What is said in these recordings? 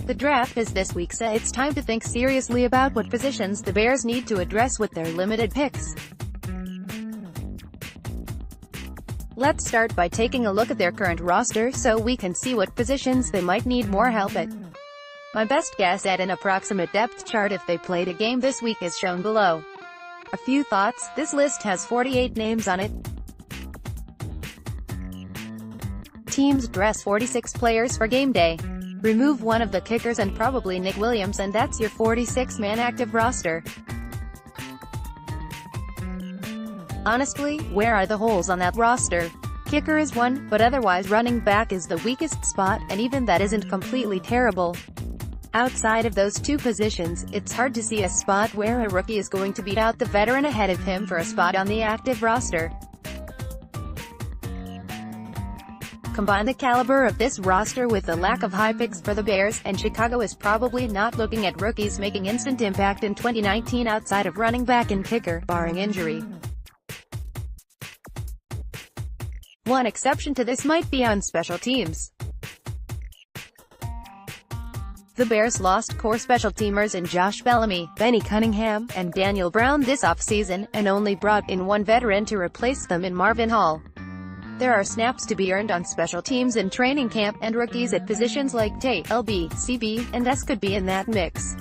The draft is this week, so it's time to think seriously about what positions the Bears need to address with their limited picks. Let's start by taking a look at their current roster so we can see what positions they might need more help at. My best guess at an approximate depth chart if they played a game this week is shown below. A few thoughts: this list has 48 names on it. Teams dress 46 players for game day. Remove one of the kickers and probably Nick Williams and that's your 46-man active roster. Honestly, where are the holes on that roster? Kicker is one, but otherwise running back is the weakest spot, and even that isn't completely terrible. Outside of those two positions, it's hard to see a spot where a rookie is going to beat out the veteran ahead of him for a spot on the active roster. Combine the caliber of this roster with the lack of high picks for the Bears, and Chicago is probably not looking at rookies making instant impact in 2019 outside of running back and kicker, barring injury. One exception to this might be on special teams. The Bears lost core special teamers in Josh Bellamy, Benny Cunningham, and Daniel Brown this offseason, and only brought in one veteran to replace them in Marvin Hall. There are snaps to be earned on special teams in training camp, and rookies at positions like T, LB, CB, and S could be in that mix.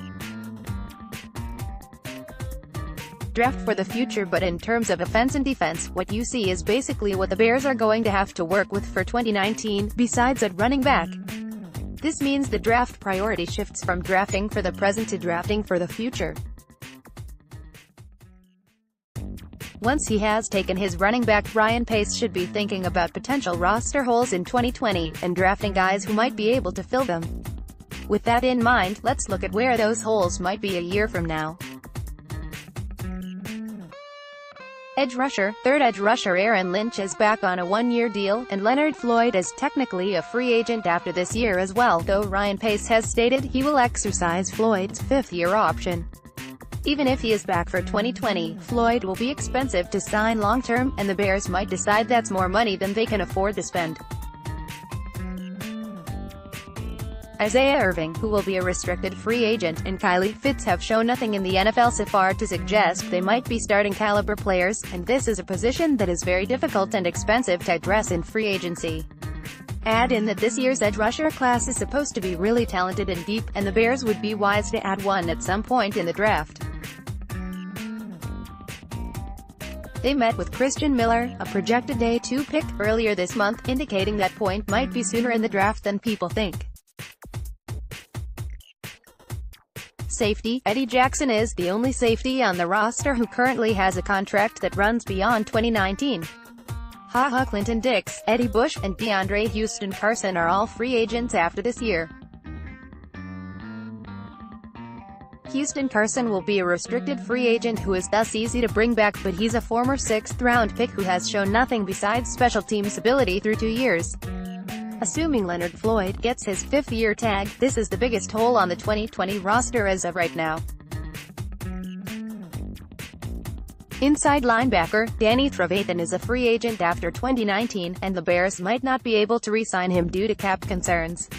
Draft for the future, but in terms of offense and defense, what you see is basically what the Bears are going to have to work with for 2019, besides at running back. This means the draft priority shifts from drafting for the present to drafting for the future. Once he has taken his running back, Ryan Pace should be thinking about potential roster holes in 2020, and drafting guys who might be able to fill them. With that in mind, let's look at where those holes might be a year from now. Edge rusher. Third edge rusher Aaron Lynch is back on a one-year deal, and Leonard Floyd is technically a free agent after this year as well, though Ryan Pace has stated he will exercise Floyd's fifth-year option. Even if he is back for 2020, Floyd will be expensive to sign long-term, and the Bears might decide that's more money than they can afford to spend. Isaiah Irving, who will be a restricted free agent, and Kyle Pitts have shown nothing in the NFL so far to suggest they might be starting caliber players, and this is a position that is very difficult and expensive to address in free agency. Add in that this year's edge rusher class is supposed to be really talented and deep, and the Bears would be wise to add one at some point in the draft. They met with Christian Miller, a projected day 2 pick, earlier this month, indicating that point might be sooner in the draft than people think. Safety. Eddie Jackson is the only safety on the roster who currently has a contract that runs beyond 2019. Clinton Dix, Eddie Bush, and DeAndre Houston Carson are all free agents after this year. Houston Carson will be a restricted free agent who is thus easy to bring back, but he's a former 6th-round pick who has shown nothing besides special teams ability through 2 years. Assuming Leonard Floyd gets his 5th-year tag, this is the biggest hole on the 2020 roster as of right now. Inside linebacker. Danny Trevathan is a free agent after 2019, and the Bears might not be able to re-sign him due to cap concerns.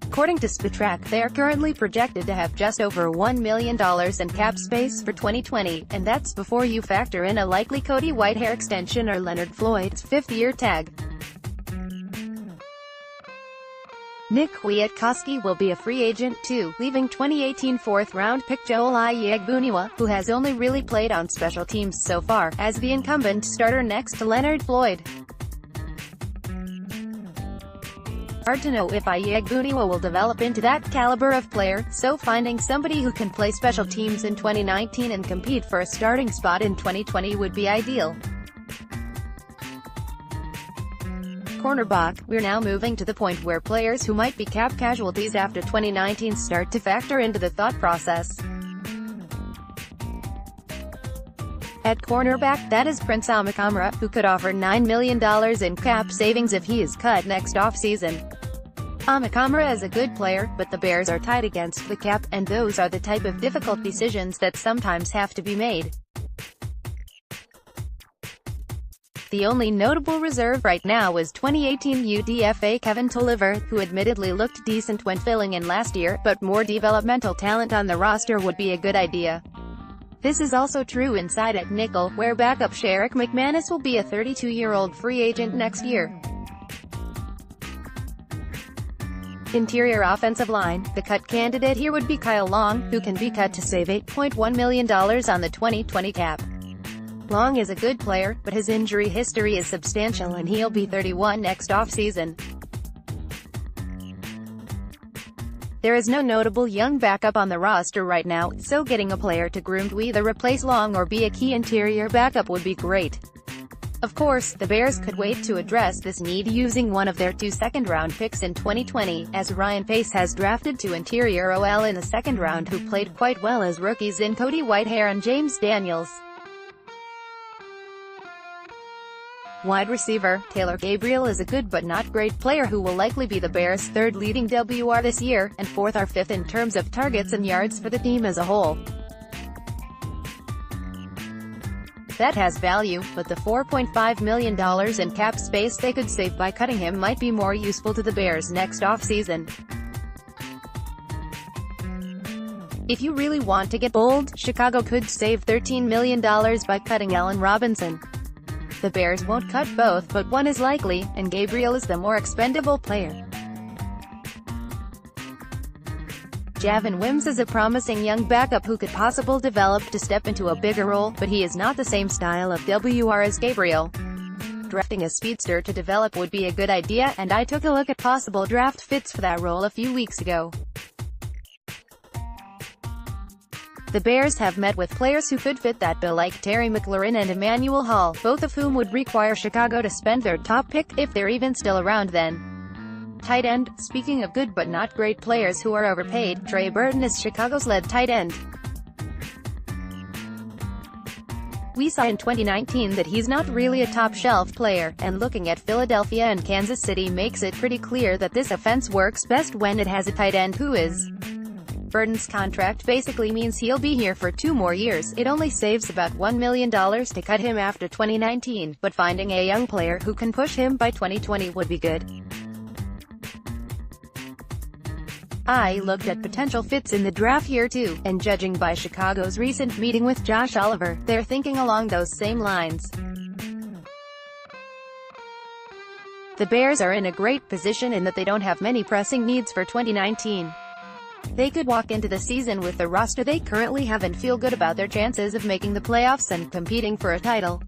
According to Spotrac, they are currently projected to have just over $1 million in cap space for 2020, and that's before you factor in a likely Cody Whitehair extension or Leonard Floyd's 5th-year tag. Nick Kwiatkowski will be a free agent too, leaving 2018 4th-round pick Joel Iyegbuniwa, who has only really played on special teams so far, as the incumbent starter next to Leonard Floyd. Hard to know if Iyegbuniwa will develop into that caliber of player, so finding somebody who can play special teams in 2019 and compete for a starting spot in 2020 would be ideal. Cornerback. We're now moving to the point where players who might be cap casualties after 2019 start to factor into the thought process. At cornerback, that is Prince Amukamara, who could offer $9 million in cap savings if he is cut next offseason. Amukamara is a good player, but the Bears are tight against the cap, and those are the type of difficult decisions that sometimes have to be made. The only notable reserve right now is 2018 UDFA Kevin Tolliver, who admittedly looked decent when filling in last year, but more developmental talent on the roster would be a good idea. This is also true inside at nickel, where backup Sherrick McManus will be a 32-year-old free agent next year. Interior offensive line, the cut candidate here would be Kyle Long, who can be cut to save $8.1 million on the 2020 cap. Long is a good player, but his injury history is substantial and he'll be 31 next offseason. There is no notable young backup on the roster right now, so getting a player to groom to either replace Long or be a key interior backup would be great. Of course, the Bears could wait to address this need using one of their 2 second-round picks in 2020, as Ryan Pace has drafted 2 interior OL in the second round who played quite well as rookies in Cody Whitehair and James Daniels. Wide receiver, Taylor Gabriel is a good but not great player who will likely be the Bears' 3rd leading WR this year, and 4th or 5th in terms of targets and yards for the team as a whole. That has value, but the $4.5 million in cap space they could save by cutting him might be more useful to the Bears next offseason. If you really want to get bold, Chicago could save $13 million by cutting Allen Robinson. The Bears won't cut both, but one is likely, and Gabriel is the more expendable player. Javon Wims is a promising young backup who could possibly develop to step into a bigger role, but he is not the same style of WR as Gabriel. Drafting a speedster to develop would be a good idea, and I took a look at possible draft fits for that role a few weeks ago. The Bears have met with players who could fit that bill like Terry McLaurin and Emmanuel Hall, both of whom would require Chicago to spend their top pick, if they're even still around then. Tight end, speaking of good but not great players who are overpaid, Trey Burton is Chicago's lead tight end. We saw in 2019 that he's not really a top-shelf player, and looking at Philadelphia and Kansas City makes it pretty clear that this offense works best when it has a tight end who is. Burton's contract basically means he'll be here for 2 more years. It only saves about $1 million to cut him after 2019, but finding a young player who can push him by 2020 would be good. I looked at potential fits in the draft here too, and judging by Chicago's recent meeting with Josh Oliver, they're thinking along those same lines. The Bears are in a great position in that they don't have many pressing needs for 2019. They could walk into the season with the roster they currently have and feel good about their chances of making the playoffs and competing for a title.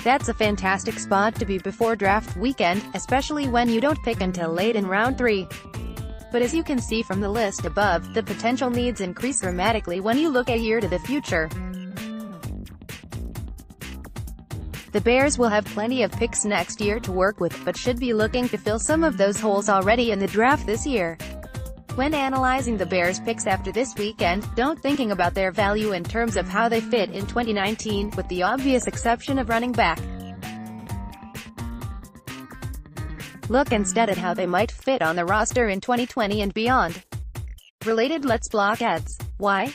That's a fantastic spot to be before draft weekend, especially when you don't pick until late in round 3. But as you can see from the list above, the potential needs increase dramatically when you look a year to the future. The Bears will have plenty of picks next year to work with, but should be looking to fill some of those holes already in the draft this year. When analyzing the Bears' picks after this weekend, don't thinking about their value in terms of how they fit in 2019, with the obvious exception of running back. Look instead at how they might fit on the roster in 2020 and beyond. Related Let's Block ads. Why?